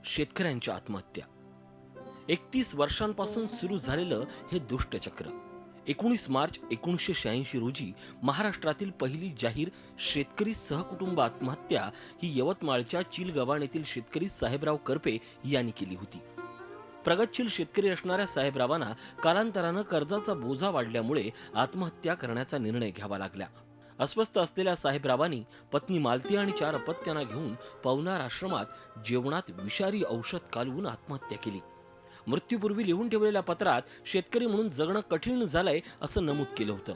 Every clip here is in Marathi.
शेतकऱ्यांच्या आत्महत्या. 31 वर्षांपासून सुरू झालेलं हे दुष्टचक्र 19 मार्च 1986 रोजी महाराष्ट्रातील पहिली जाहीर शेतकरी सहकुटुंब आत्महत्या ही यवतमाळच्या चिलगव्हाण येथील शेतकरी साहेबराव करपे यांनी केली होती. प्रगतशील शेतकरी असणाऱ्या साहेबरावांना कालांतरानं कर्जाचा बोजा वाढल्यामुळे आत्महत्या करण्याचा निर्णय घ्यावा लागला. अस्वस्थ असलेल्या साहेबरावांनी पत्नी मालती आणि 4 अपत्यांना घेऊन पवनार आश्रमात जेवणात विषारी औषध कालवून आत्महत्या केली. मृत्यूपूर्वी लिहून ठेवलेल्या पत्रात शेतकरी म्हणून जगणं कठीण झालंय असं नमूद केलं होतं.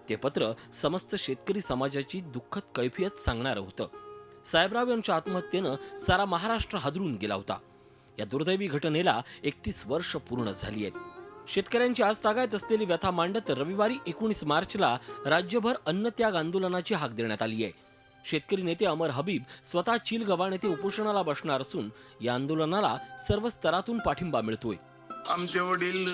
ते पत्र समस्त शेतकरी समाजाची दुःखद कैफियत सांगणारं होतं. साहेबराव यांच्या आत्महत्येनं सारा महाराष्ट्र हादरून गेला होता. या दुर्दैवी घटनेला 31 वर्ष पूर्ण झाली आहेत. शेतकऱ्यांची आज तागायत असलेली व्यथा मांडत रविवारी 19 मार्चला राज्यभर अन्नत्याग आंदोलनाची हाक देण्यात आली आहे. शेतकरी नेते अमर हबीब स्वतः चिलगव्हाण येथे उपोषणाला बसणार असून या आंदोलनाला सर्व स्तरातून पाठिंबा मिळतोय. आमचे वडील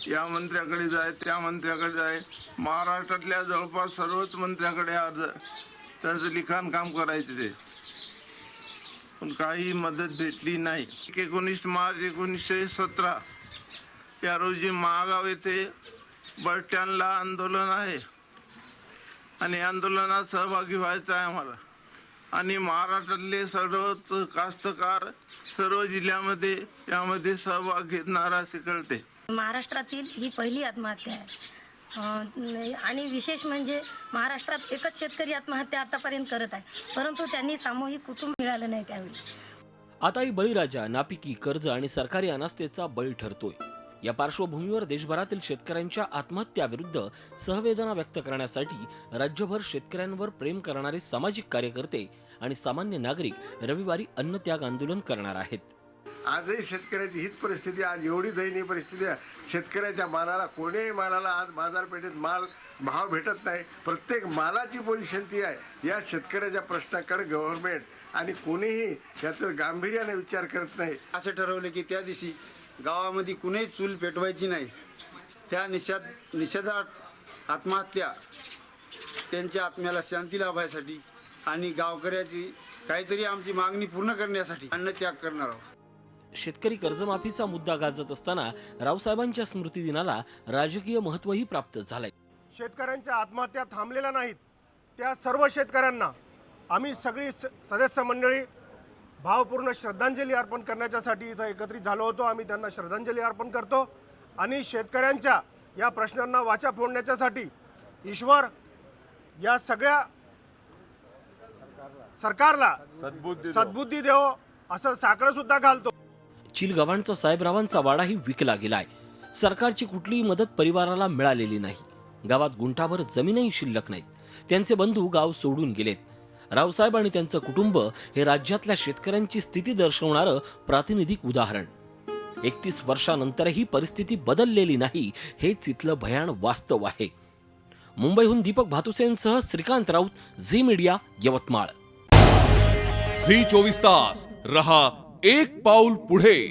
या मंत्र्याकडे जाय त्या मंत्र्याकडे जाय, महाराष्ट्रातल्या जवळपास सर्वच मंत्र्याकडे आज त्यांचं लिखाण काम करायचे ते, पण काही मदत भेटली नाही. 19 मार्च 1917 या रोजी महागाव येथे बस स्टँडला आंदोलन आहे आणि आंदोलनात सहभागी व्हायचं आहे आम्हाला. आणि महाराष्ट्रातले सर्वच कास्तकार सर्व जिल्ह्यामध्ये यामध्ये सहभाग घेणार असे कळते. महाराष्ट्रातील ही पहिली आत्महत्या आहे आणि विशेष म्हणजे महाराष्ट्रात एकच शेतकरी आत्महत्या आतापर्यंत करत आहे, परंतु त्यांनी सामूहिक कुटुंब मिळालं नाही त्यावेळी. आताही बळीराजा नापिकी, कर्ज आणि सरकारी अनास्थेचा बळी ठरतोय. या पार्श्वभूमीवर देशभरातील शेतकऱ्यांच्या आत्महत्याविरुद्ध सहवेदना व्यक्त करण्यासाठी राज्यभर शेतकऱ्यांवर प्रेम करणारे सामाजिक कार्यकर्ते आणि सामान्य नागरिक रविवारी अन्नत्याग आंदोलन करणार आहेत. आजही शेतकऱ्याची हीच परिस्थिती, आज एवढी दयनीय परिस्थिती आहे. शेतकऱ्याच्या मालाला, कोणीही मालाला आज बाजारपेठेत माल भाव भेटत नाही. प्रत्येक मालाची पोझिशन ती आहे. या शेतकऱ्याच्या प्रश्नाकडे गव्हर्नमेंट आणि कोणीही याचं गांभीर्याने विचार करत नाही. असं ठरवलं की त्या दिवशी गावामध्ये कुणीही चूल पेटवायची नाही. त्या निषेधात आत्महत्या त्यांच्या आत्म्याला शांती लाभायसाठी आणि गावकऱ्याची काहीतरी आमची मागणी पूर्ण करण्यासाठी अन्नत्याग करणार आहोत. शेतकरी कर्जमाफीचा मुद्दा गाजत असताना रावसाहेबांच्या स्मृतिदिनाला राजकीय महत्त्वही प्राप्त झालंय. शेतकऱ्यांच्या आत्महत्या थांबलेल्या नाहीत. त्या सर्व शेतकऱ्यांना आम्ही सगळी सदस्य मंडळी भावपूर्ण श्रद्धांजली अर्पण करण्यासाठी इथं एकत्रित झालो होतो. आम्ही त्यांना श्रद्धांजली अर्पण करतो आणि शेतकऱ्यांच्या या प्रश्नांना वाचा फोडण्यासाठी ईश्वर या सगळ्या सरकारला सद्बुद्धी देवो असं साकडं सुद्धा घालतो. चिलगव्हाणचा साहेबरावांचा वाडाही विकला गेलाय. सरकारची कुठलीही मदत परिवाराला मिळालेली नाही. गावात गुंठाभर जमीनही शिल्लक नाहीत. त्यांचे बंधू गाव सोडून गेलेत. रावसाहेब आणि त्यांचं कुटुंब हे राज्यातल्या शेतकऱ्यांची स्थिती दर्शवणारं प्रातिनिधिक उदाहरण. 31 वर्षानंतरही परिस्थिती बदललेली नाही, हेच इथलं भयान वास्तव आहे. मुंबईहून दीपक भातुसेंसह श्रीकांत राऊत, झी मीडिया, यवतमाळ. झी 24 तास रहा एक पाऊल पुढे.